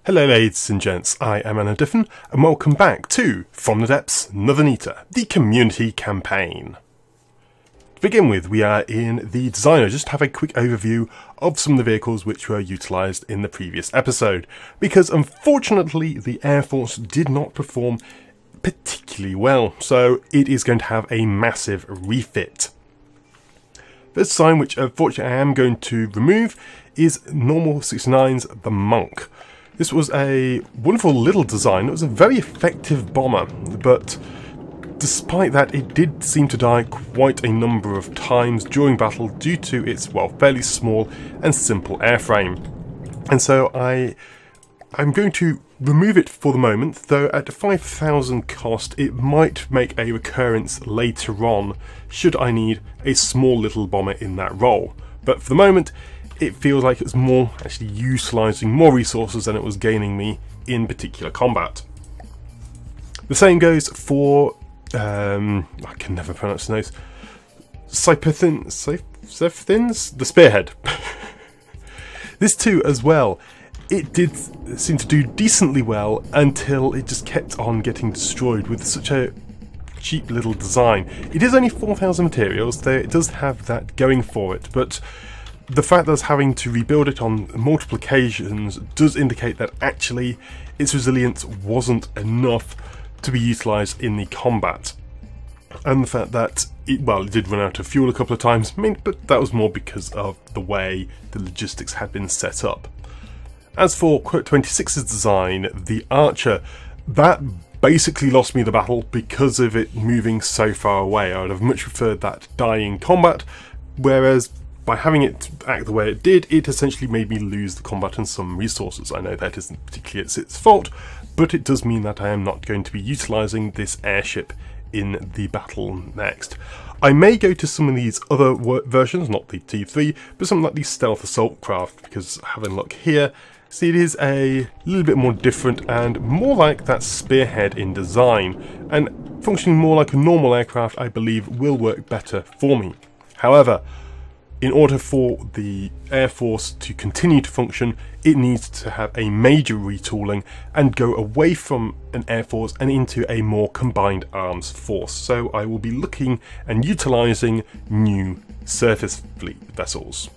Hello ladies and gents, I am Nother Neter, and welcome back to From the Depths, Nother Neter, the community campaign. To begin with, we are in the designer. Just to have a quick overview of some of the vehicles which were utilised in the previous episode, because unfortunately the Air Force did not perform particularly well, so it is going to have a massive refit. The design which unfortunately I am going to remove is Normal 69's The Monk. This was a wonderful little design. It was a very effective bomber, but despite that it did seem to die quite a number of times during battle due to its, well, fairly small and simple airframe. And so I'm going to remove it for the moment, though at 5,000 cost it might make a recurrence later on should I need a small little bomber in that role. But for the moment it feels like it's more actually utilising more resources than it was gaining me in particular combat. The same goes for, I can never pronounce the names, Cyphthins? The Spearhead. This too as well, it did seem to do decently well until it just kept on getting destroyed with such a cheap little design. It is only 4,000 materials, though it does have that going for it, but the fact that I was having to rebuild it on multiple occasions does indicate that actually its resilience wasn't enough to be utilised in the combat. And the fact that it did run out of fuel a couple of times, but that was more because of the way the logistics had been set up. As for Quote 26's design, the Archer, that basically lost me the battle because of it moving so far away. I would have much preferred that dying combat, whereas by having it act the way it did, it essentially made me lose the combat and some resources. I know that isn't particularly its fault, but it does mean that I am not going to be utilising this airship in the battle next. I may go to some of these other versions, not the T3, but something like the Stealth Assault Craft, because having a look here, see, it is a little bit more different and more like that Spearhead in design, and functioning more like a normal aircraft I believe will work better for me. However, in order for the Air Force to continue to function, it needs to have a major retooling and go away from an Air Force and into a more combined arms force. So I will be looking and utilising new surface fleet vessels.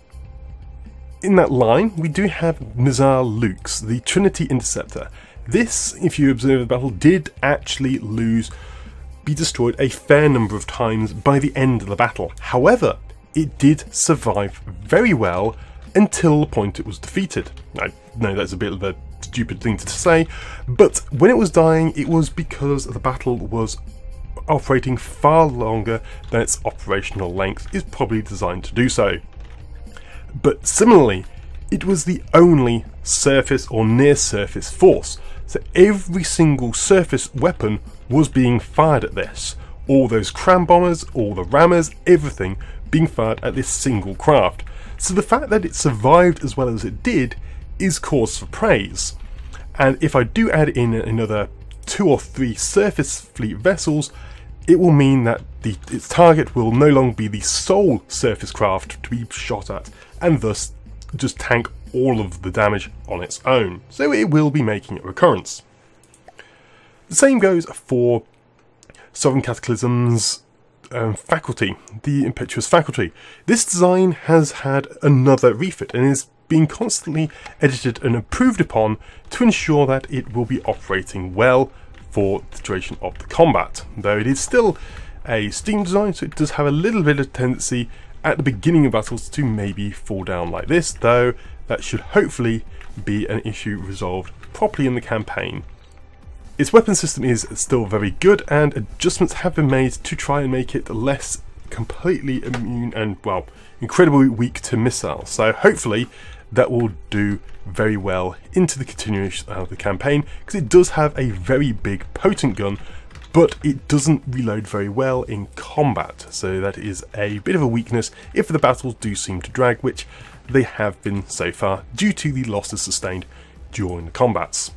In that line, we do have Missile Luke's, the Trinity Interceptor. This, if you observe the battle, did actually be destroyed a fair number of times by the end of the battle. However, it did survive very well until the point it was defeated. I know that's a bit of a stupid thing to say, but when it was dying, it was because the battle was operating far longer than its operational length is probably designed to do so. But similarly, it was the only surface or near surface force, so every single surface weapon was being fired at this. All those cram bombers, all the rammers, everything being fired at this single craft. So the fact that it survived as well as it did is cause for praise. And if I do add in another 2 or 3 surface fleet vessels, it will mean that its target will no longer be the sole surface craft to be shot at, and thus just tank all of the damage on its own. So it will be making a recurrence. The same goes for Sovereign Cataclysm's faculty, the Impetuous Faculty. This design has had another refit and is being constantly edited and improved upon to ensure that it will be operating well for the duration of the combat. Though it is still a steam design, so it does have a little bit of tendency at the beginning of battles to maybe fall down like this, though that should hopefully be an issue resolved properly in the campaign. Its weapon system is still very good, and adjustments have been made to try and make it less completely immune and, well, incredibly weak to missiles. So hopefully that will do very well into the continuation of the campaign, because it does have a very big potent gun, but it doesn't reload very well in combat. So that is a bit of a weakness if the battles do seem to drag, which they have been so far due to the losses sustained during the combats.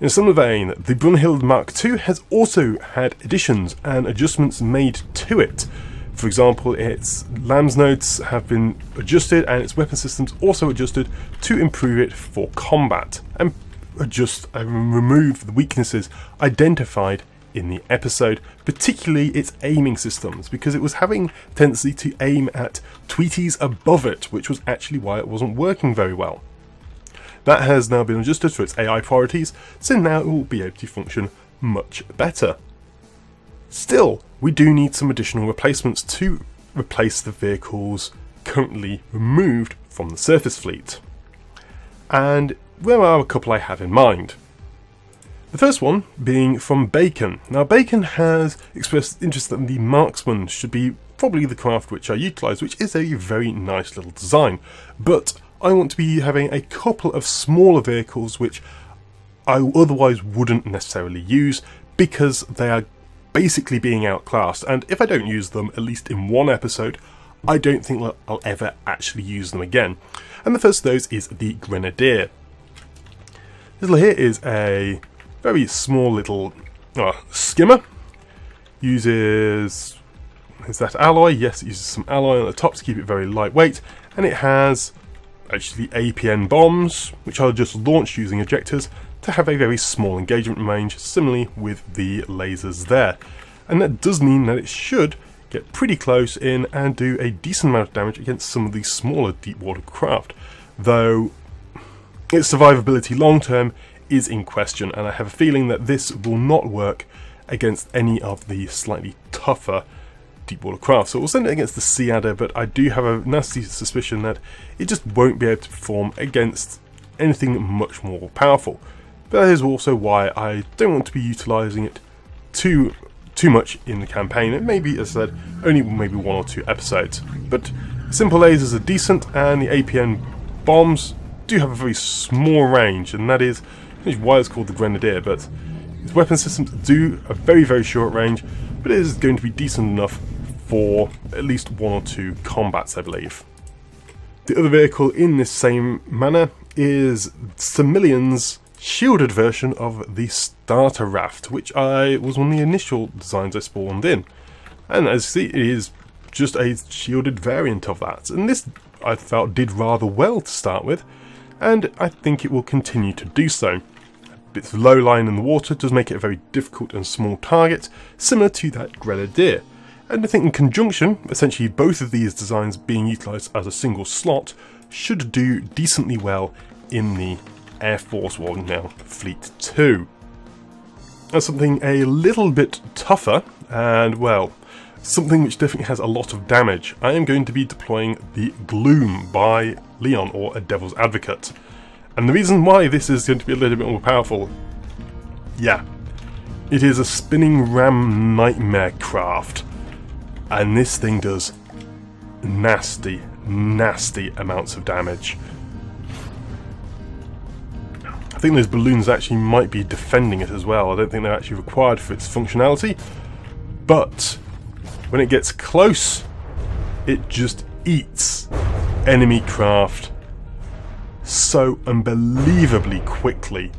In a similar vein, the Brunhild Mark II has also had additions and adjustments made to it. For example, its LAMS nodes have been adjusted and its weapon systems also adjusted to improve it for combat. And adjust and remove the weaknesses identified in the episode, particularly its aiming systems, because it was having a tendency to aim at tweeties above it, which was actually why it wasn't working very well. That has now been adjusted for its AI priorities, so now it will be able to function much better. Still, we do need some additional replacements to replace the vehicles currently removed from the surface fleet. And there are a couple I have in mind. The first one being from Bacon. Now, Bacon has expressed interest that the Marksman should be probably the craft which I utilise, which is a very nice little design, but I want to be having a couple of smaller vehicles which I otherwise wouldn't necessarily use because they are basically being outclassed, and if I don't use them, at least in one episode, I don't think that I'll ever actually use them again. And the first of those is the Grenadier. This here is a very small little skimmer. Is that alloy? Yes, it uses some alloy on the top to keep it very lightweight, and it has actually APN bombs, which I'll just launch using ejectors to have a very small engagement range, similarly with the lasers there. And that does mean that it should get pretty close in and do a decent amount of damage against some of these smaller deep water craft, though its survivability long term is in question, and I have a feeling that this will not work against any of the slightly tougher deep water craft. So we'll send it against the Sea Adder, but I do have a nasty suspicion that it just won't be able to perform against anything much more powerful. But that is also why I don't want to be utilising it too much in the campaign. It may be, as I said, only maybe 1 or 2 episodes. But simple lasers are decent, and the APN bombs do have a very small range, and that is why it's called the Grenadier. But its weapon systems do a very, very short range, but it is going to be decent enough for at least 1 or 2 combats, I believe. The other vehicle in this same manner is Similian's shielded version of the Starter Raft, which was one of the initial designs I spawned in. And as you see, it is just a shielded variant of that. And this, I felt, did rather well to start with, and I think it will continue to do so. Its low line in the water does make it a very difficult and small target, similar to that Grenadier. And I think in conjunction, essentially both of these designs being utilised as a single slot should do decently well in the Air Force One, now Fleet 2. As something a little bit tougher, and well, something which definitely has a lot of damage, I am going to be deploying the Gloom by Leon, or a Devil's Advocate. And the reason why this is going to be a little bit more powerful, yeah, it is a spinning ram nightmare craft, and this thing does nasty, nasty amounts of damage. I think those balloons actually might be defending it as well. I don't think they're actually required for its functionality, but when it gets close, it just eats enemy craft so unbelievably quickly.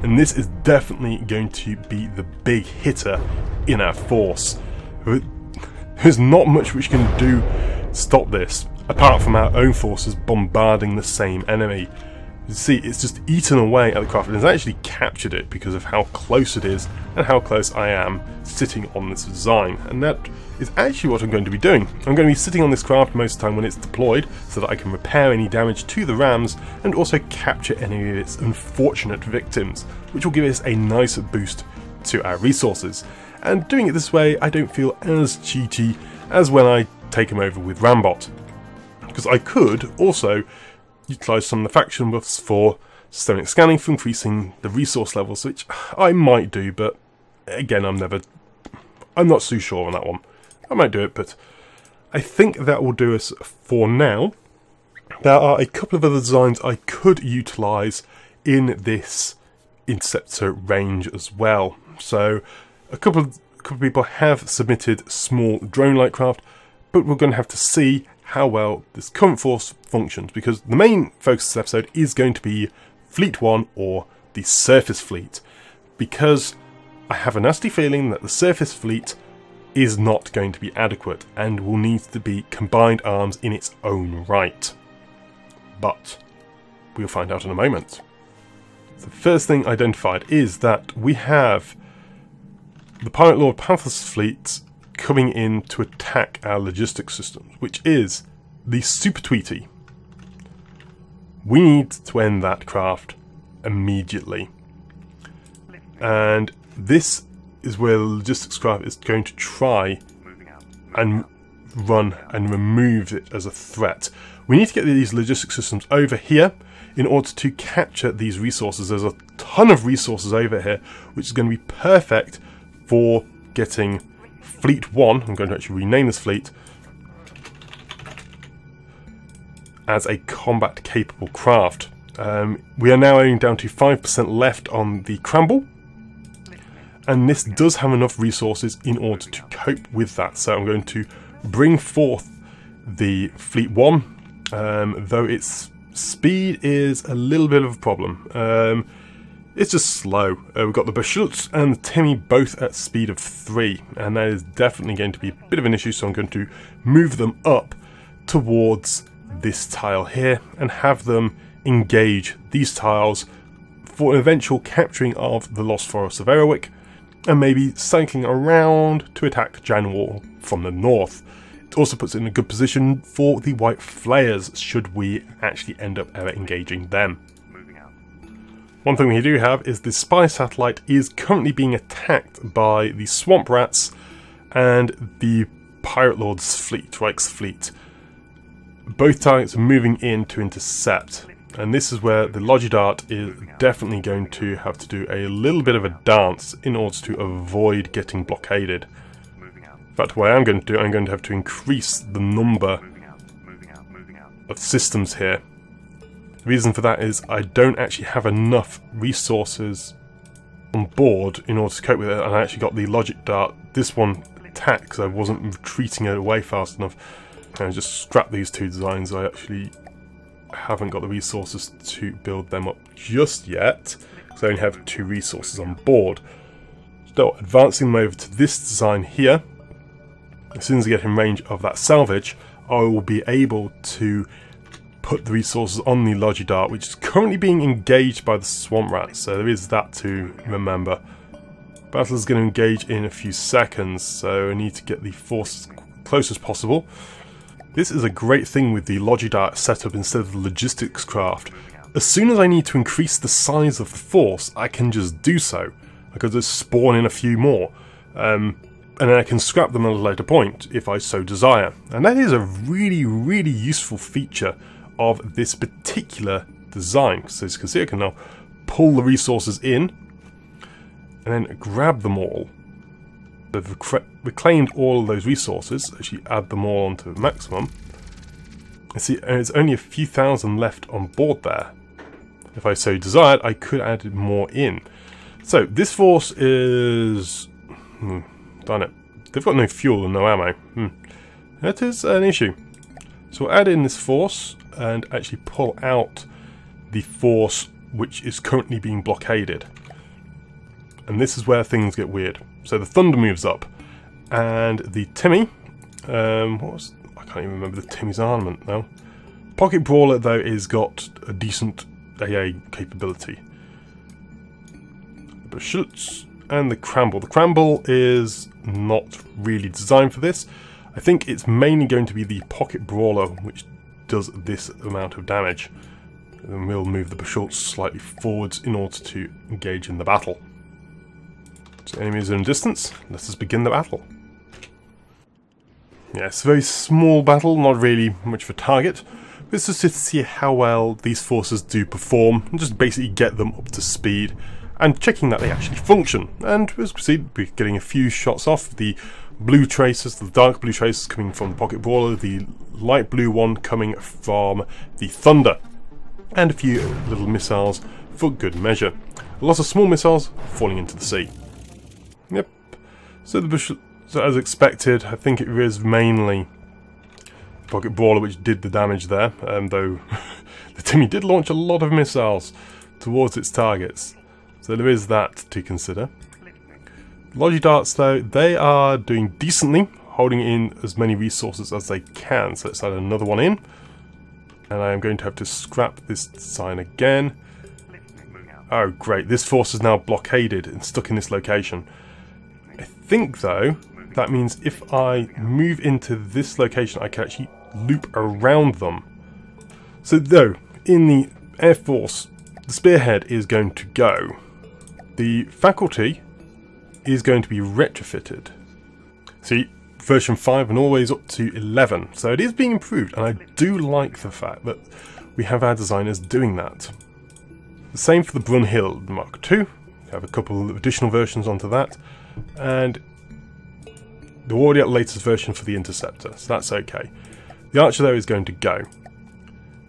And this is definitely going to be the big hitter in our force. There's not much which can do to stop this, apart from our own forces bombarding the same enemy. You see, it's just eaten away at the craft, and it's actually captured it because of how close it is and how close I am sitting on this design. And that is actually what I'm going to be doing. I'm going to be sitting on this craft most of the time when it's deployed, so that I can repair any damage to the rams and also capture any of its unfortunate victims, which will give us a nice boost to our resources. And doing it this way, I don't feel as cheaty as when I take him over with Rambot, because I could also utilise some of the faction buffs for systemic scanning for increasing the resource levels, which I might do, but again, I'm not too sure on that one. I might do it, but I think that will do us for now. There are a couple of other designs I could utilise in this Interceptor range as well. So a couple of people have submitted small drone-like craft, but we're going to have to see how well this current force functions, because the main focus of this episode is going to be Fleet 1 or the Surface Fleet, because I have a nasty feeling that the Surface Fleet is not going to be adequate and will need to be combined arms in its own right. But we'll find out in a moment. So the first thing identified is that we have the Pirate Lord Panther's fleet coming in to attack our logistics systems, which is the Super Tweety. We need to end that craft immediately. And this is where the logistics craft is going to try and run and remove it as a threat. We need to get these logistics systems over here in order to capture these resources. There's a ton of resources over here, which is going to be perfect for getting Fleet 1, I'm going to actually rename this fleet, as a combat capable craft. We are now only down to 5% left on the Cramble, and this does have enough resources in order to cope with that. So I'm going to bring forth the Fleet 1, though its speed is a little bit of a problem. It's just slow. We've got the Beschutz and the Timmy both at speed of 3, and that is definitely going to be a bit of an issue, so I'm going to move them up towards this tile here and have them engage these tiles for an eventual capturing of the Lost Forest of Erwick, and maybe cycling around to attack Janwall from the north. It also puts it in a good position for the White Flayers should we actually end up ever engaging them. One thing we do have is the spy satellite is currently being attacked by the Swamp Rats and the Pirate Lord's fleet, Reich's fleet. Both targets are moving in to intercept, and this is where the Logidart is definitely going to have to do a little bit of a dance in order to avoid getting blockaded. In fact, what I'm going to do, I'm going to have to increase the number of systems here. The reason for that is I don't actually have enough resources on board in order to cope with it, and I actually got the Logic Dart, this one, attacked because I wasn't retreating it away fast enough. And I just scrapped these two designs. I actually haven't got the resources to build them up just yet, because I only have 2 resources on board. So advancing them over to this design here, as soon as I get in range of that salvage, I will be able to put the resources on the Logidart, which is currently being engaged by the Swamp Rats, so there is that to remember. Battle is going to engage in a few seconds, so I need to get the force as close as possible. This is a great thing with the Logidart setup instead of the logistics craft. As soon as I need to increase the size of the force, I can just do so. I could just spawn in a few more, and then I can scrap them at a later point if I so desire. And that is a really, really useful feature of this particular design. So as you can see, I can now pull the resources in and then grab them all. They've reclaimed all of those resources, actually add them all onto the maximum. And see, there's only a few thousand left on board there. If I so desired, I could add more in. So this force is... darn it. They've got no fuel and no ammo. That is an issue. So we'll add in this force and actually pull out the force which is currently being blockaded. And this is where things get weird. So the Thunder moves up, and the Timmy, I can't even remember the Timmy's armament now. Pocket Brawler though is got a decent AA capability. The Beschutz and the Cramble. The Cramble is not really designed for this. I think it's mainly going to be the Pocket Brawler which does this amount of damage. And we'll move the Beschutz slightly forwards in order to engage in the battle. So enemies are in distance, let us begin the battle. Yeah, it's a very small battle, not really much of a target. But it's just to see how well these forces do perform, and just basically get them up to speed, and checking that they actually function. And as we proceed, we're getting a few shots off. The blue traces, the dark blue traces coming from the Pocket Brawler, the light blue one coming from the Thunder, and a few little missiles for good measure. A lot of small missiles falling into the sea. Yep. So as expected, I think it is mainly Pocket Brawler which did the damage there, though the Timmy did launch a lot of missiles towards its targets. So there is that to consider. Logidarts though, they are doing decently, holding in as many resources as they can. So let's add another one in. And I am going to have to scrap this design again. Oh great, this force is now blockaded and stuck in this location. I think though, that means if I move into this location I can actually loop around them. So though, in the Air Force, the spearhead is going to go. The faculty is going to be retrofitted. See, version 5 and always up to 11. So it is being improved, and I do like the fact that we have our designers doing that. The same for the Brunhild Mark II. We have a couple of additional versions onto that. And they're already at the latest version for the Interceptor, so that's okay. The Archer though is going to go.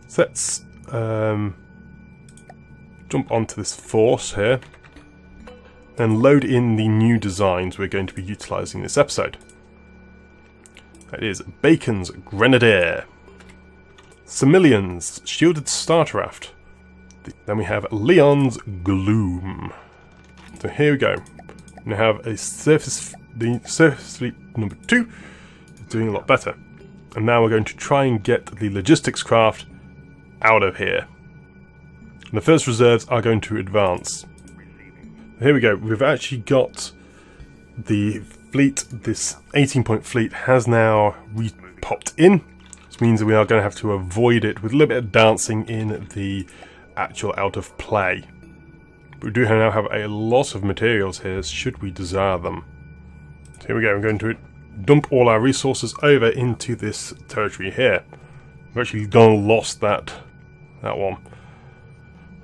So let's jump onto this force here and load in the new designs we're going to be utilising this episode. That is Bacon's Grenadier, Similian's Shielded Starcraft, then we have Leon's Gloom. So here we go. We have a surface fleet number 2 is doing a lot better. And now we're going to try and get the logistics craft out of here. And the first reserves are going to advance. Here we go. We've actually got the fleet. This 18-point fleet has now popped in. This means that we are going to have to avoid it with a little bit of dancing in the actual out of play. But we do now have a lot of materials here should we desire them. So here we go. I'm going to dump all our resources over into this territory here. We've actually lost that one.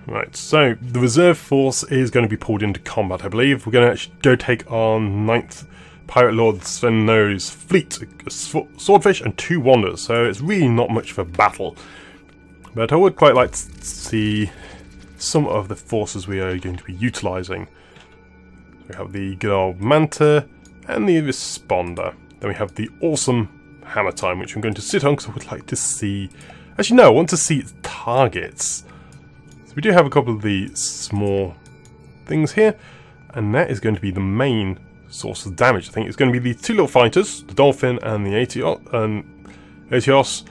Right, so the reserve force is going to be pulled into combat, I believe. We're going to actually go take on 9th Pirate Lord Sven No's fleet, a swordfish and 2 wanders, so it's really not much of a battle. But I would quite like to see some of the forces we are going to be utilising. We have the good old Manta and the Responder. Then we have the awesome Hammer Time, which I'm going to sit on because I would like to see... Actually no, I want to see its targets. We do have a couple of the small things here, and that is going to be the main source of damage. I think it's going to be the 2 little fighters, the Dolphin and the Aetios,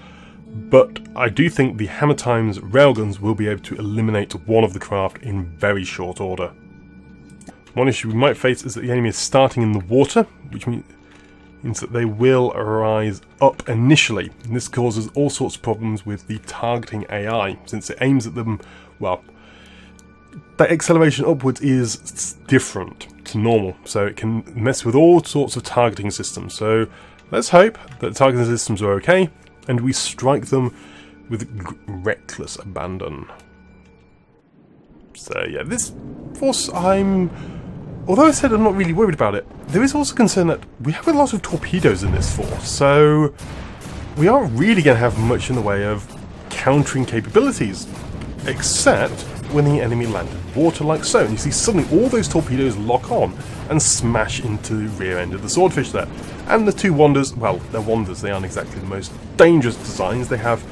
but I do think the Hammer Times railguns will be able to eliminate one of the craft in very short order. One issue we might face is that the enemy is starting in the water, which means that they will rise up initially, and this causes all sorts of problems with the targeting AI, since it aims at them. Well, that acceleration upwards is different to normal, so it can mess with all sorts of targeting systems. So let's hope that the targeting systems are okay, and we strike them with reckless abandon. So yeah, this force, although I said I'm not really worried about it, there is also concern that we have a lot of torpedoes in this force, so we aren't really going to have much in the way of countering capabilities. Except when the enemy landed water like so. And you see suddenly all those torpedoes lock on and smash into the rear end of the swordfish there. And the 2 wanders, well, they're wanders, they aren't exactly the most dangerous designs. They have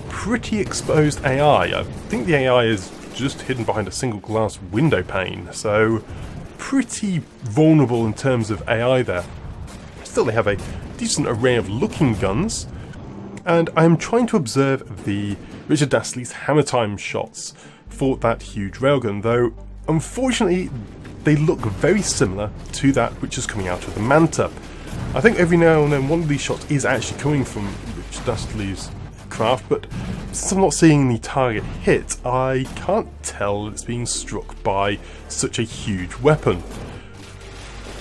pretty exposed AI. I think the AI is just hidden behind a single glass window pane. So pretty vulnerable in terms of AI there. Still, they have a decent array of looking guns. And I'm trying to observe the Richard Dastley's Hammer Time shots for that huge railgun, though unfortunately they look very similar to that which is coming out of the Manta. I think every now and then one of these shots is actually coming from Richard Dastley's craft, but since I'm not seeing the target hit, I can't tell that it's being struck by such a huge weapon.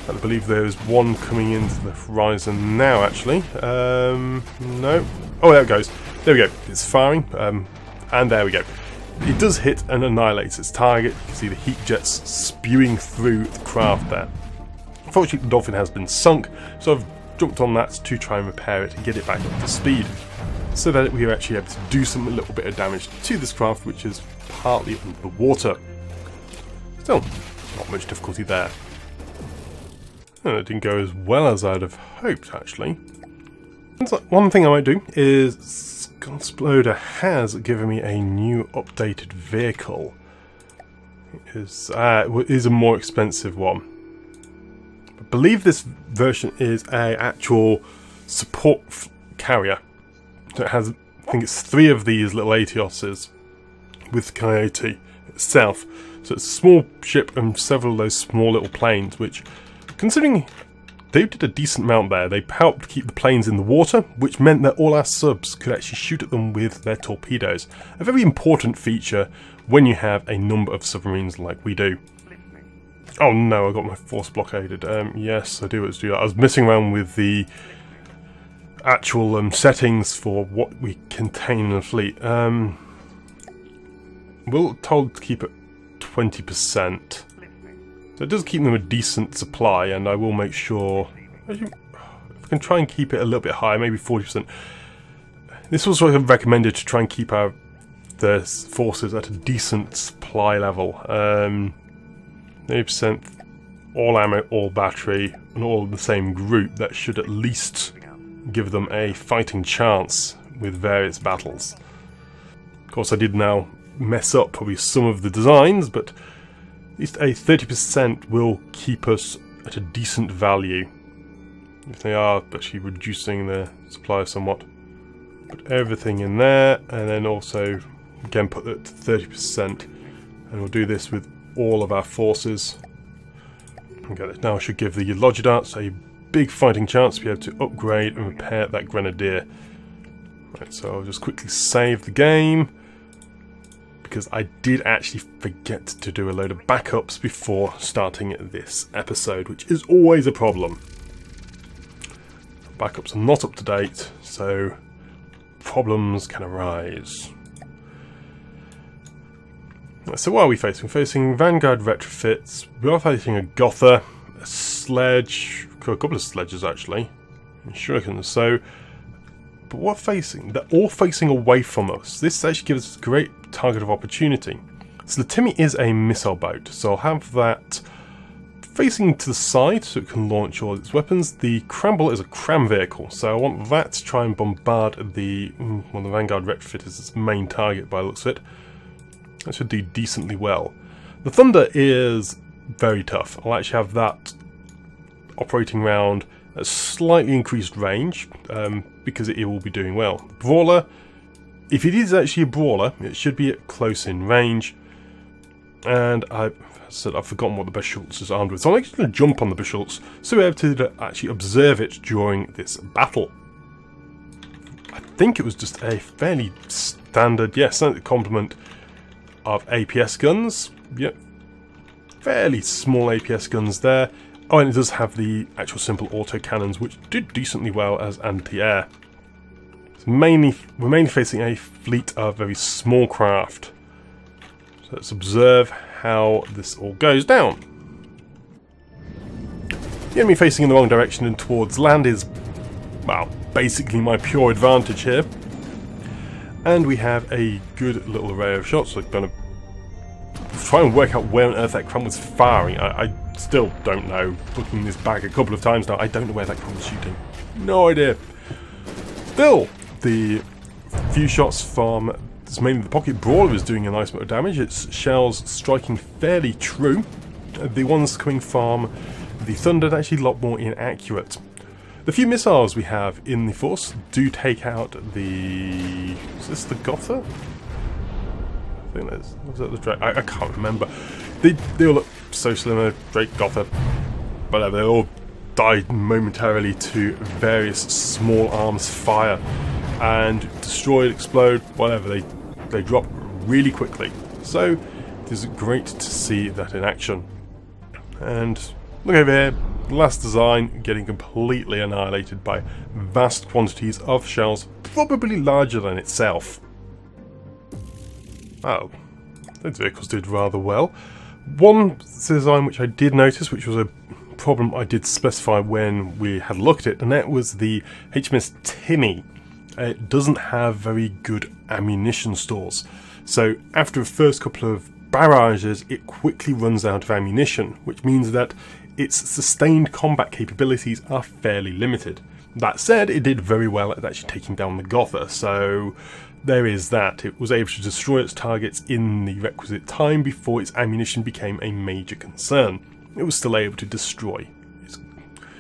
I believe there's one coming into the horizon now, actually. No. Oh, there it goes. There we go. It's firing, and there we go. It does hit and annihilates its target. You can see the heat jets spewing through the craft there. Unfortunately, the Dolphin has been sunk, so I've jumped on that to try and repair it and get it back up to speed, so that we are actually able to do a little bit of damage to this craft, which is partly under the water. Still, not much difficulty there. And it didn't go as well as I'd have hoped, actually. One thing I might do is Gunsploder has given me a new updated vehicle. It is a more expensive one. I believe this version is an actual support carrier. So it has, I think it's 3 of these little Aetioses with Coyote itself. So it's a small ship and several of those small little planes, which, considering they did a decent amount there, they helped keep the planes in the water, which meant that all our subs could actually shoot at them with their torpedoes. A very important feature when you have a number of submarines like we do. Oh no, I got my force blockaded. Yes, I do. I was messing around with the actual settings for what we contain in the fleet. We're told to keep it 20%. So it does keep them a decent supply, and I will make sure if I can try and keep it a little bit higher, maybe 40%. This was sort of recommended to try and keep the forces at a decent supply level. 80% all ammo, all battery, and all in the same group. That should at least give them a fighting chance with various battles. Of course, I did now mess up probably some of the designs, but at least a 30% will keep us at a decent value. If they are actually reducing their supply somewhat. Put everything in there, and then also again put it to 30%, and we'll do this with all of our forces. Okay, this now should give the Logidarts a big fighting chance to be able to upgrade and repair that Grenadier. Right, so I'll just quickly save the game, because I did actually forget to do a load of backups before starting this episode, which is always a problem. Backups are not up to date, so problems can arise. So what are we facing? We're facing Vanguard retrofits, we are facing a Gotha, a sledge, a couple of sledges actually, and shurikens. So, but what facing? They're all facing away from us. This actually gives us a great target of opportunity. So the Timmy is a missile boat, so I'll have that facing to the side so it can launch all its weapons. The Cramble is a cram vehicle, so I want that to try and bombard the Vanguard retrofit is its main target by the looks of it. That should do decently well. The Thunder is very tough. I'll actually have that operating around at slightly increased range because it will be doing well. Brawler, if it is actually a brawler, it should be at close in range. And I've forgotten what the Beschultz is armed with, so I'm actually going to jump on the Beschultz so we're able to actually observe it during this battle. I think it was just a fairly standard, standard complement of APS guns. Yep, fairly small APS guns there. Oh, and it does have the actual simple auto cannons, which did decently well as anti-air. So we're mainly facing a fleet of very small craft. So let's observe how this all goes down. The enemy facing in the wrong direction and towards land is, well, basically my pure advantage here. And we have a good little array of shots. So I'm going to try and work out where on earth that Crumb was firing. I still don't know. Looking this back a couple of times now, I don't know where that Crumb was shooting. No idea. Still, the few shots from mainly the Pocket Brawler is doing a nice amount of damage. Its shells striking fairly true. The ones coming from the Thunder are actually a lot more inaccurate. The few missiles we have in the force do take out the... Is this the Gotha? I think that's... Was that the Drake? I can't remember. They all look so similar. Drake, Gotha. But they all died momentarily to various small arms fire. And destroyed, explode, whatever. They drop really quickly. So it is great to see that in action. And look over here. Last design getting completely annihilated by vast quantities of shells, probably larger than itself. Oh, those vehicles did rather well. One design which I did notice, which was a problem I did specify when we had looked at it, and that was the HMS Timmy. It doesn't have very good ammunition stores. So after the first couple of barrages, it quickly runs out of ammunition, which means that its sustained combat capabilities are fairly limited. That said, it did very well at actually taking down the Gotha, so there is that. It was able to destroy its targets in the requisite time before its ammunition became a major concern. It was still able to destroy.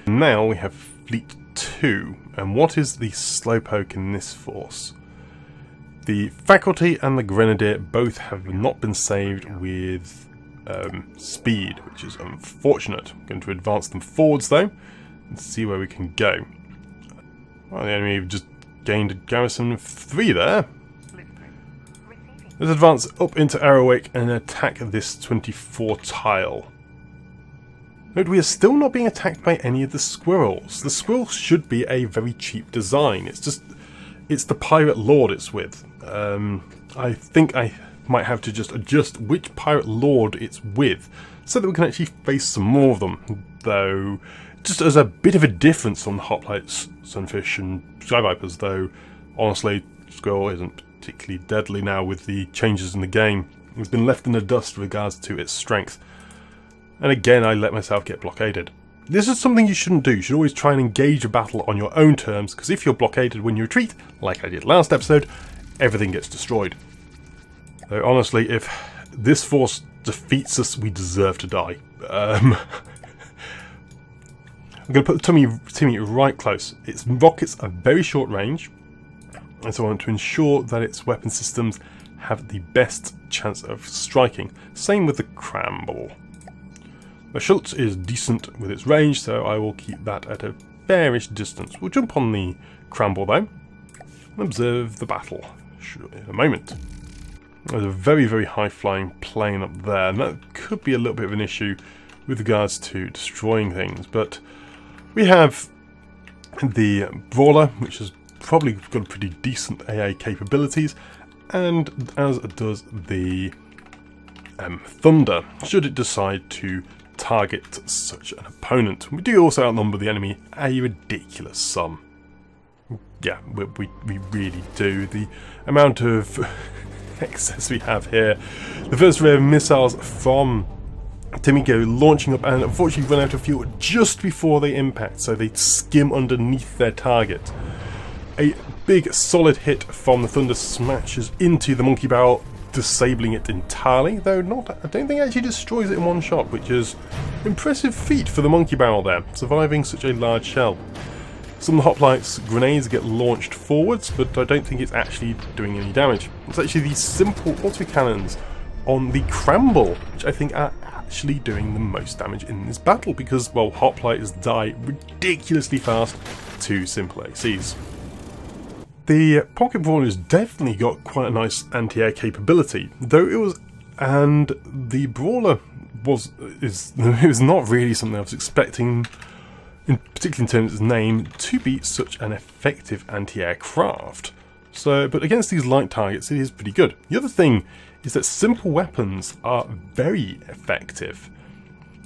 Now we have Fleet 2, and what is the Slowpoke in this force? The Faculty and the Grenadier both have not been saved with speed, which is unfortunate. I'm going to advance them forwards though, and see where we can go. Well, the enemy just gained a garrison of 3 there. Let's advance up into Arrowwick and attack this 24 tile. Note, we are still not being attacked by any of the squirrels. The squirrels should be a very cheap design. It's the pirate lord it's with. I think I might have to just adjust which pirate lord it's with, so that we can actually face some more of them. Though, just as a bit of a difference from the hoplites, sunfish and sky vipers, though honestly, squirrel isn't particularly deadly now with the changes in the game. It's been left in the dust with regards to its strength. And again, I let myself get blockaded. This is something you shouldn't do. You should always try and engage a battle on your own terms, because if you're blockaded when you retreat, like I did last episode, everything gets destroyed. Though honestly, if this force defeats us, we deserve to die. I'm going to put the Timmy right close. Its rockets are very short range, and so I want to ensure that its weapon systems have the best chance of striking. Same with the Cramble. The Schultz is decent with its range, so I will keep that at a fairish distance. We'll jump on the Cramble though, and observe the battle in a moment. There's a very, very high-flying plane up there, and that could be a little bit of an issue with regards to destroying things, but we have the Brawler, which has probably got pretty decent AA capabilities, and as does the Thunder, should it decide to target such an opponent. We do also outnumber the enemy a ridiculous sum. Yeah, we really do. The amount of excess we have here. The first ray of missiles from Timmy go launching up and unfortunately run out of fuel just before they impact, so they skim underneath their target. A big solid hit from the Thunder smashes into the monkey barrel, disabling it entirely, though I don't think it actually destroys it in one shot, which is an impressive feat for the monkey barrel there, surviving such a large shell. Some of the hoplites grenades get launched forwards, but I don't think it's actually doing any damage. It's actually these simple autocannons on the Cramble, which I think are actually doing the most damage in this battle, because, well, hoplites die ridiculously fast to simple ACs. The Pocket Brawler's definitely got quite a nice anti-air capability, though it was, and the Brawler it was not really something I was expecting, particularly in terms of its name, to be such an effective anti-aircraft. So, but against these light targets, it is pretty good. The other thing is that simple weapons are very effective.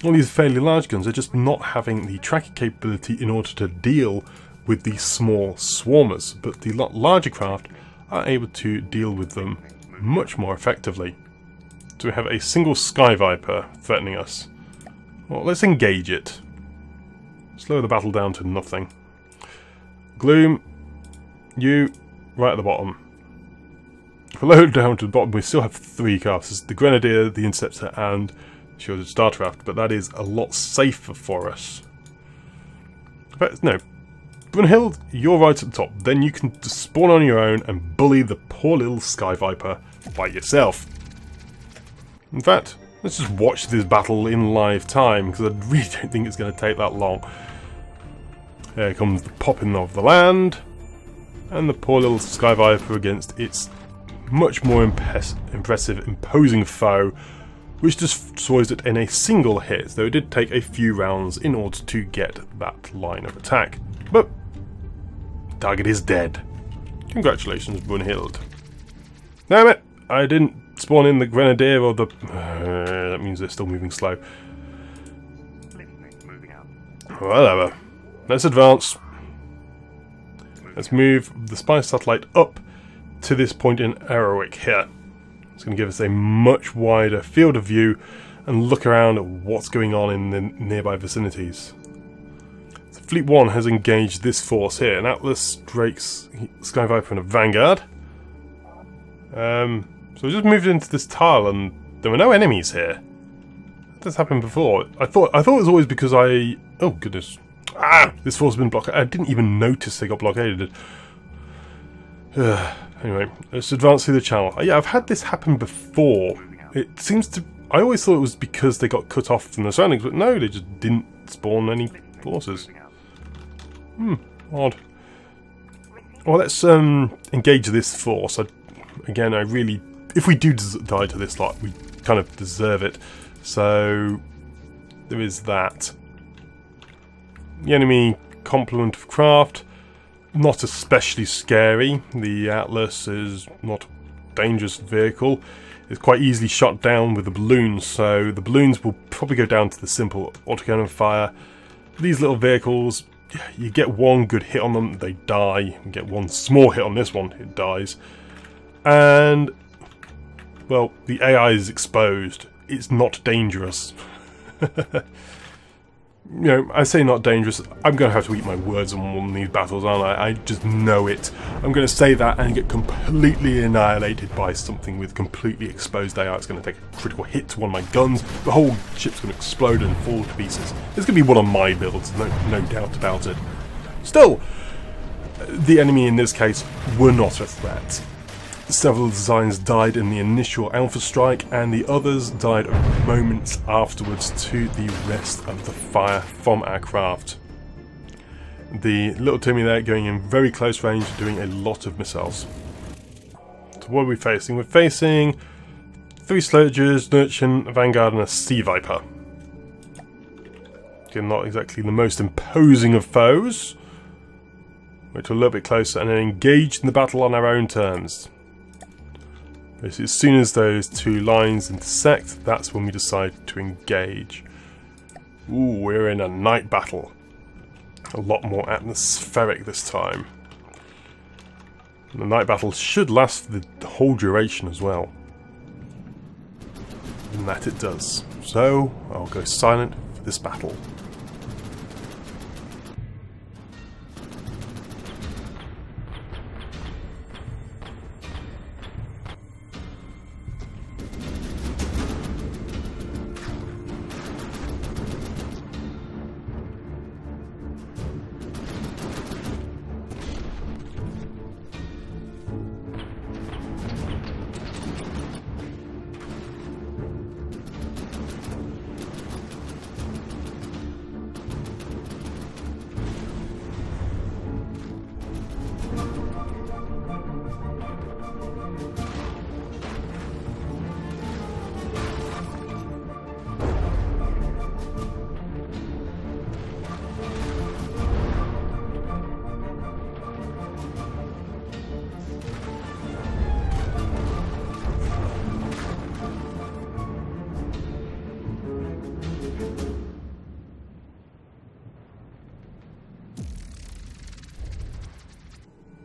All these fairly large guns are just not having the tracking capability in order to deal with the small swarmers, but the larger craft are able to deal with them much more effectively. So we have a single Sky Viper threatening us. Well, let's engage it. Slow the battle down to nothing. Gloom, you right at the bottom. If we load it down to the bottom, we still have 3 crafts. It's the Grenadier, the Interceptor, and Shielded Starcraft, but that is a lot safer for us. In fact, no. Brunhild, you're right at the top. Then you can just spawn on your own and bully the poor little Sky Viper by yourself. In fact, let's just watch this battle in live time, because I really don't think it's going to take that long. Here comes the popping of the land, and the poor little Sky Viper against its much more impressive, imposing foe, which destroys it in a single hit, though it did take a few rounds in order to get that line of attack. But target is dead. Congratulations, Brunhild. Damn it! I didn't spawn in the Grenadier or the... that means they're still moving slow. Whatever. Let's advance. Let's move the spy satellite up to this point in Arrowwick here. It's going to give us a much wider field of view and look around at what's going on in the nearby vicinities. Fleet 1 has engaged this force here, an Atlas, Drake's, Sky Viper and a Vanguard. So we just moved into this tile and there were no enemies here. That's happened before. I thought it was always because I... Oh goodness. This force has been blocked. I didn't even notice they got blockaded. Anyway, let's advance through the channel. Yeah, I've had this happen before. It seems to... I always thought it was because they got cut off from the surroundings, but no, they just didn't spawn any forces. Odd. Well, let's engage this force. Again, I really... If we do die to this lot, we kind of deserve it. So, there is that. The enemy complement of craft, not especially scary. The Atlas is not a dangerous vehicle. It's quite easily shot down with the balloons, so the balloons will probably go down to the simple autocannon fire. These little vehicles, you get one good hit on them, they die. You get one small hit on this one, it dies. And, well, the AI is exposed. It's not dangerous. You know, I say not dangerous, I'm going to have to eat my words on one of these battles, aren't I? I just know it. I'm going to say that and get completely annihilated by something with completely exposed AI. It's going to take a critical hit to one of my guns, the whole ship's going to explode and fall to pieces. It's going to be one of my builds, no doubt about it. Still, the enemy in this case were not a threat. Several designs died in the initial Alpha strike, and the others died moments afterwards to the rest of the fire from our craft. The little Timmy there going in very close range, doing a lot of missiles. So what are we facing? We're facing 3 Sledgers, Nurchin, Vanguard and a Sea Viper. Again, not exactly the most imposing of foes. Wait till a little bit closer and then engage in the battle on our own terms. As soon as those 2 lines intersect, that's when we decide to engage. Ooh, we're in a night battle. A lot more atmospheric this time. And the night battle should last for the whole duration as well. And that it does. So, I'll go silent for this battle.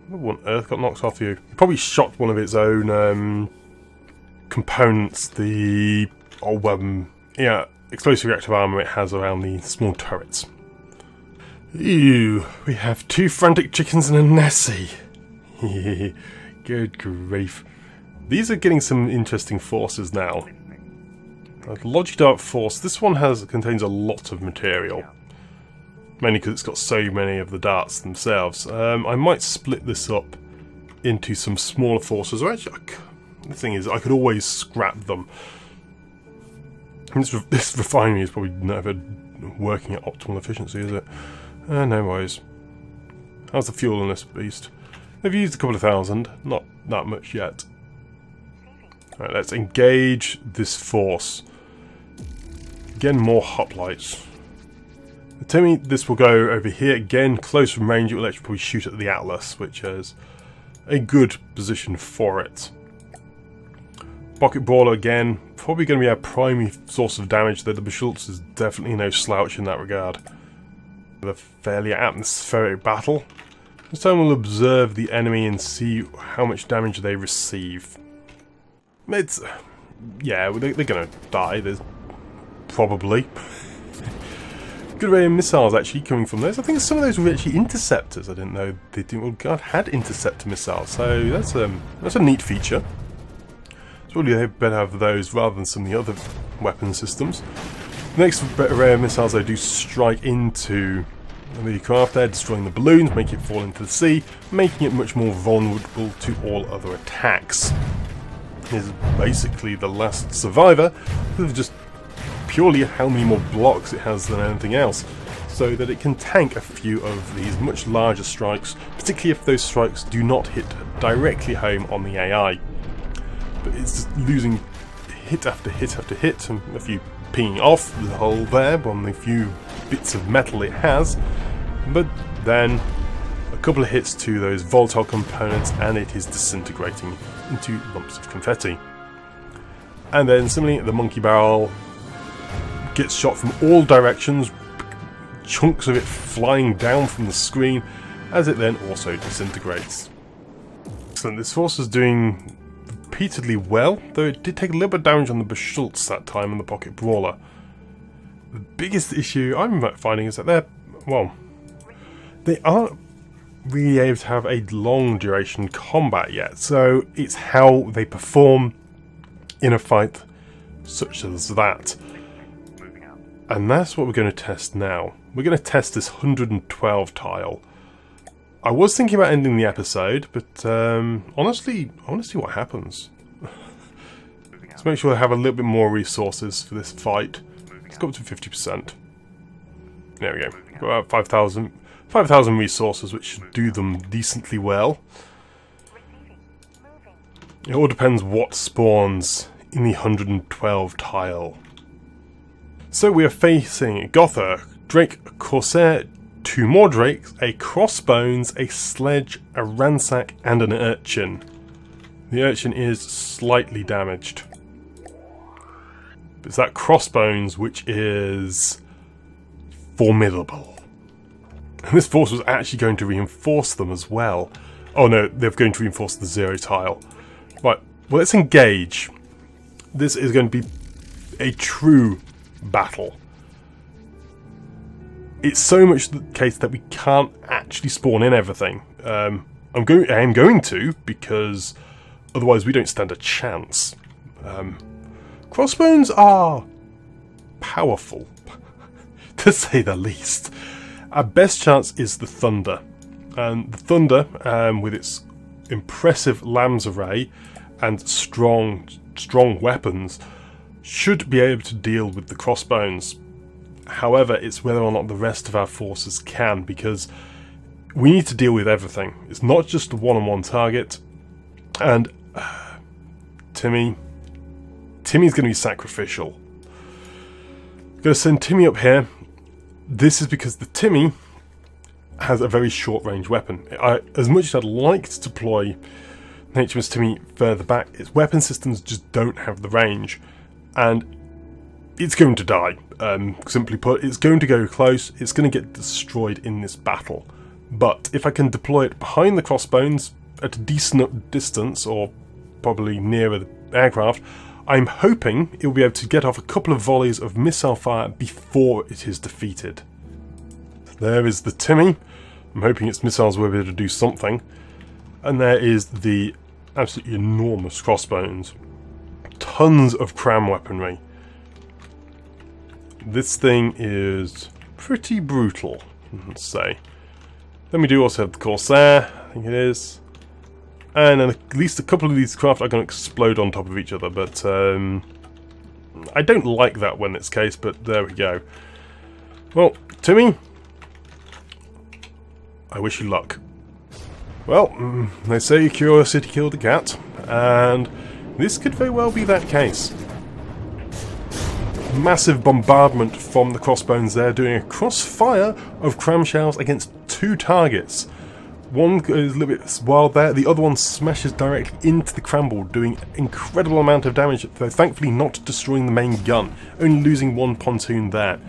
What on earth got knocked off you? Probably shot one of its own components, the explosive reactive armor it has around the small turrets. Ew, we have 2 frantic chickens and a Nessie. Good grief. These are getting some interesting forces now. Logic Dart Force, this one contains a lot of material. Mainly because it's got so many of the darts themselves. I might split this up into some smaller forces. Or actually, the thing is, I could always scrap them. This refinery is probably never working at optimal efficiency, is it? No worries. How's the fuel in this beast? They've used a couple of thousand, not that much yet. Alright, let's engage this force. Again, more hoplites. To me, this will go over here again, close from range. It will actually probably shoot at the Atlas, which is a good position for it. Pocket Brawler again, probably going to be our primary source of damage, though the Beschultz is definitely no slouch in that regard. With a fairly atmospheric battle. This time we'll observe the enemy and see how much damage they receive. It's... yeah, they're going to die, there's probably. Good array of missiles actually coming from those. I think some of those were actually interceptors. I didn't know they didn't. Well, God, had interceptor missiles, so that's a neat feature. It's really better have those rather than some of the other weapon systems. The next array of missiles they do strike into the craft there, destroying the balloons, making it fall into the sea, making it much more vulnerable to all other attacks. is basically the last survivor, with just purely how many more blocks it has than anything else, so that it can tank a few of these much larger strikes, particularly if those strikes do not hit directly home on the AI. But it's just losing hit after hit after hit, and a few pinging off the hull there on the few bits of metal it has, but then a couple of hits to those volatile components and it is disintegrating into lumps of confetti. And then similarly, the monkey barrel gets shot from all directions, chunks of it flying down from the screen as it then also disintegrates. Excellent, this force is doing repeatedly well, though it did take a little bit of damage on the Beschultz that time in the pocket brawler. The biggest issue I'm finding is that they aren't really able to have a long duration combat yet, so it's how they perform in a fight such as that. And that's what we're going to test now. We're going to test this 112 tile. I was thinking about ending the episode, but honestly, I want to see what happens. Let's make sure I have a little bit more resources for this fight. Let's go up to 50%. There we go. Got about 5,000 resources, which should do them decently well. It all depends what spawns in the 112 tile. So we are facing Gotha, Drake, a Corsair, 2 more Drakes, a Crossbones, a Sledge, a Ransack, and an Urchin. The Urchin is slightly damaged. It's that Crossbones which is formidable. And this force was actually going to reinforce them as well. Oh no, they're going to reinforce the 0 tile. Right, well, let's engage. This is going to be a true battle. It's so much the case that we can't actually spawn in everything. I am going to, because otherwise we don't stand a chance. Crossbones are powerful, to say the least. Our best chance is the Thunder. And the Thunder, with its impressive Lambs array and strong weapons, should be able to deal with the Crossbones. However, it's whether or not the rest of our forces can, because we need to deal with everything. It's not just a one-on-one target. And Timmy's going to be sacrificial. I'm going to send Timmy up here. This is because the Timmy has a very short-range weapon. As much as I'd like to deploy HMS Timmy further back, its weapon systems just don't have the range. And it's going to die. Simply put, it's going to go close, it's going to get destroyed in this battle. But if I can deploy it behind the Crossbones at a decent distance, or probably nearer the aircraft, I'm hoping it will be able to get off a couple of volleys of missile fire before it is defeated. There is the Timmy. I'm hoping its missiles will be able to do something. And there is the absolutely enormous Crossbones. Tons of cram weaponry. This thing is pretty brutal, let's say. Then we do also have the Corsair, I think it is. And then at least a couple of these craft are going to explode on top of each other, but I don't like that when it's case, but there we go. Well, Timmy, I wish you luck. Well, they say curiosity killed a cat, and this could very well be that case. Massive bombardment from the Crossbones there, doing a crossfire of cram shells against 2 targets. One goes a little bit wild there, the other one smashes directly into the cram-ball, doing an incredible amount of damage, though thankfully not destroying the main gun, only losing 1 pontoon there.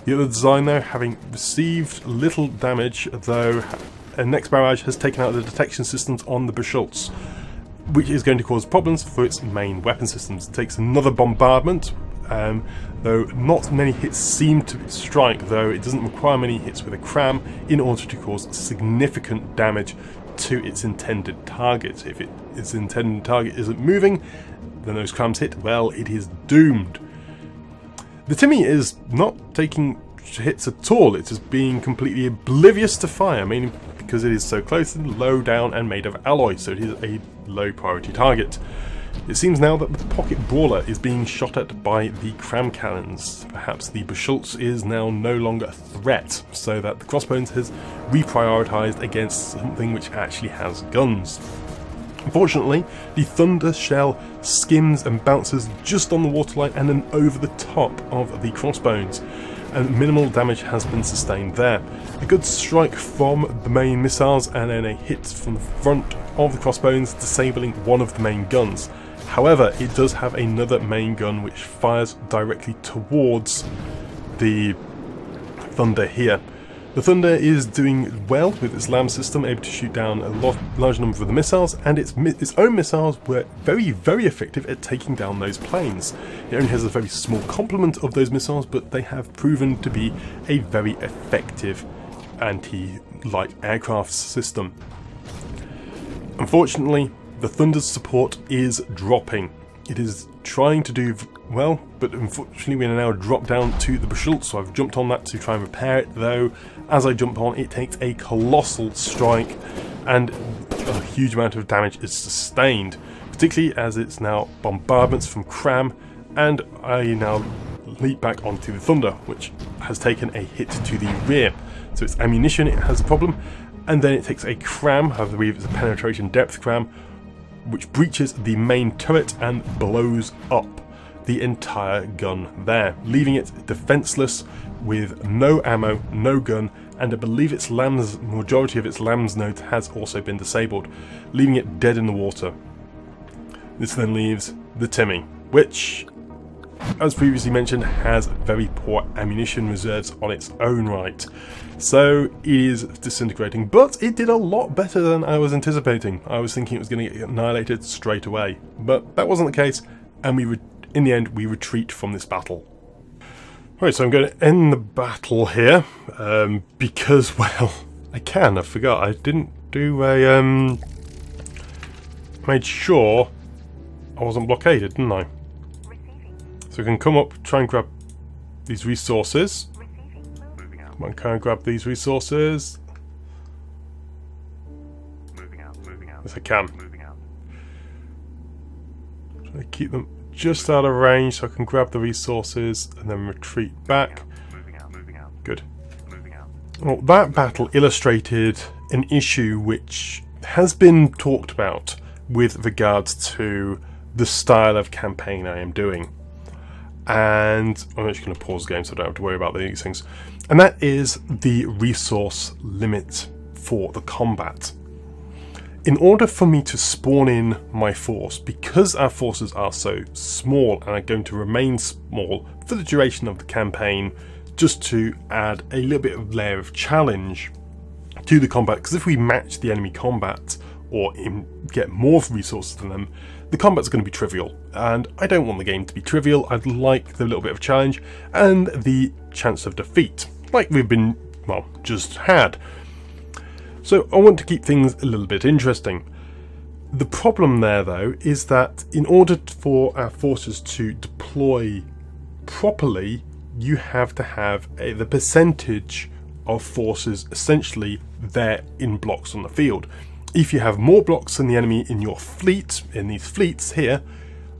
The other design though, having received little damage, though a next barrage has taken out the detection systems on the Beschultz, which is going to cause problems for its main weapon systems. It takes another bombardment, though not many hits seem to strike, though it doesn't require many hits with a cram in order to cause significant damage to its intended target. If its intended target isn't moving, then those crams hit, well, it is doomed. The Timmy is not taking hits at all, it is being completely oblivious to fire, mainly because it is so close and low down and made of alloy, so it is a low priority target. It seems now that the pocket brawler is being shot at by the cram cannons. Perhaps the Beschultz is now no longer a threat, so that the crossbones has reprioritised against something which actually has guns. Unfortunately, the thunder shell skims and bounces just on the waterline and then over the top of the crossbones, and minimal damage has been sustained there. A good strike from the main missiles and then a hit from the front of the crossbones, disabling one of the main guns. However, it does have another main gun which fires directly towards the thunder here. The Thunder is doing well with its LAM system, able to shoot down a large number of the missiles, and its own missiles were very, very effective at taking down those planes. It only has a very small complement of those missiles, but they have proven to be a very effective anti-light aircraft system. Unfortunately, the Thunder's support is dropping. It is trying to do well, but unfortunately we are now dropped down to the Beschultz, so I've jumped on that to try and repair it, though as I jump on it takes a colossal strike and a huge amount of damage is sustained, particularly as it's now bombardments from cram, and I now leap back onto the Thunder, which has taken a hit to the rear. So it's ammunition, it has a problem, and then it takes a cram, I believe it's a penetration depth cram, which breaches the main turret and blows up the entire gun there, leaving it defenseless with no ammo, no gun, and I believe its LAM's majority of its LAM's node has also been disabled, leaving it dead in the water. This then leaves the Timmy, which, as previously mentioned, has very poor ammunition reserves on its own right. So it is disintegrating, but it did a lot better than I was anticipating. I was thinking it was going to get annihilated straight away, but that wasn't the case, and in the end we retreat from this battle. Right, so I'm going to end the battle here, because, well, I forgot, I didn't do a, made sure I wasn't blockaded, didn't I? So I can come up, try and grab these resources. I can grab these resources. Yes, I can. Try to keep them just out of range so I can grab the resources and then retreat back. Good. Well, that battle illustrated an issue which has been talked about with regards to the style of campaign I am doing. And I'm actually going to pause the game so I don't have to worry about these things. And that is the resource limit for the combat. In order for me to spawn in my force, because our forces are so small and are going to remain small for the duration of the campaign, just to add a little bit of layer of challenge to the combat, because if we match the enemy combat or get more resources than them, the combat's going to be trivial, and I don't want the game to be trivial. I'd like the little bit of challenge and the chance of defeat, like we've been, well, just had. So I want to keep things a little bit interesting. The problem there, though, is that in order for our forces to deploy properly, you have to have the percentage of forces essentially there in blocks on the field. If you have more blocks than the enemy in your fleet, in these fleets here,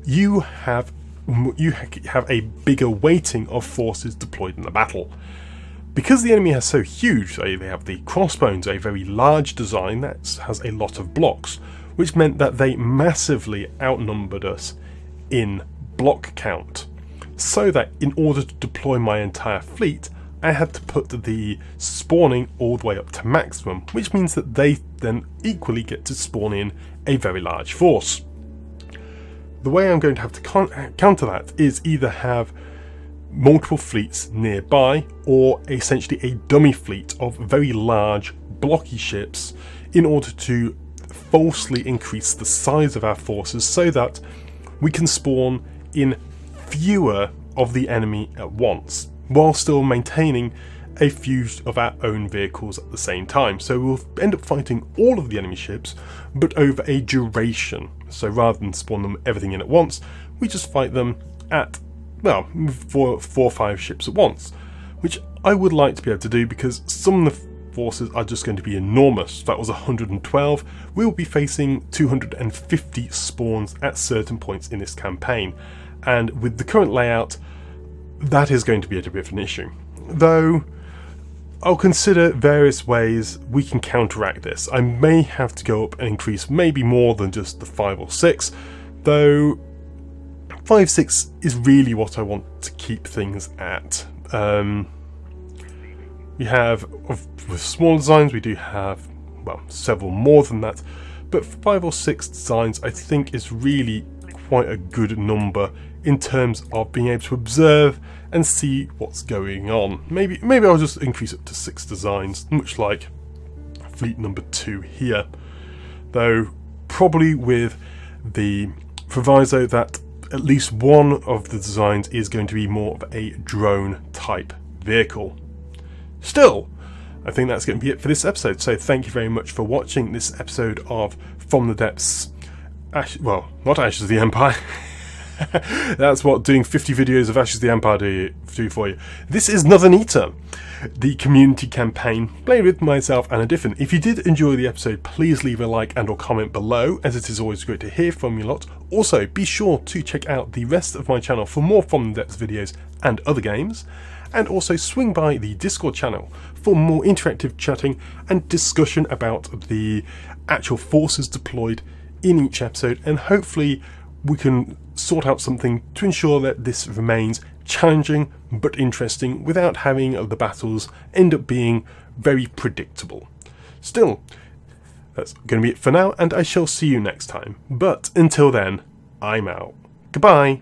you have a bigger weighting of forces deployed in the battle. Because the enemy is so huge, they have the crossbones, a very large design that has a lot of blocks, which meant that they massively outnumbered us in block count. So that in order to deploy my entire fleet, I had to put the spawning all the way up to maximum, which means that they then equally get to spawn in a very large force. The way I'm going to have to counter that is either have multiple fleets nearby, or essentially a dummy fleet of very large blocky ships in order to falsely increase the size of our forces so that we can spawn in fewer of the enemy at once, while still maintaining a few of our own vehicles at the same time. So we'll end up fighting all of the enemy ships, but over a duration. So rather than spawn them everything in at once, we just fight them at, well, 4 or 5 ships at once, which I would like to be able to do, because some of forces are just going to be enormous. That was 112. We'll be facing 250 spawns at certain points in this campaign, and with the current layout, that is going to be a bit of an issue. Though I'll consider various ways we can counteract this. I may have to go up and increase maybe more than just the 5 or 6, though 5, 6 is really what I want to keep things at. We have, with small designs, we do have, well, several more than that, but 5 or 6 designs I think is really quite a good number in terms of being able to observe and see what's going on. Maybe I'll just increase it to 6 designs, much like fleet number 2 here, though probably with the proviso that at least one of the designs is going to be more of a drone type vehicle. Still, I think that's going to be it for this episode, so thank you very much for watching this episode of From the Depths. Well, not Ashes of the Empire. That's what doing 50 videos of Ashes of the Empire do for you. This is Nother Neter, the community campaign played with myself and a different. If you did enjoy the episode, please leave a like and or comment below, as it is always great to hear from you lot. Also, be sure to check out the rest of my channel for more From the Depths videos and other games, and also swing by the Discord channel for more interactive chatting and discussion about the actual forces deployed in each episode, and hopefully we can sort out something to ensure that this remains challenging but interesting without having the battles end up being very predictable. Still, that's going to be it for now, and I shall see you next time. But until then, I'm out. Goodbye.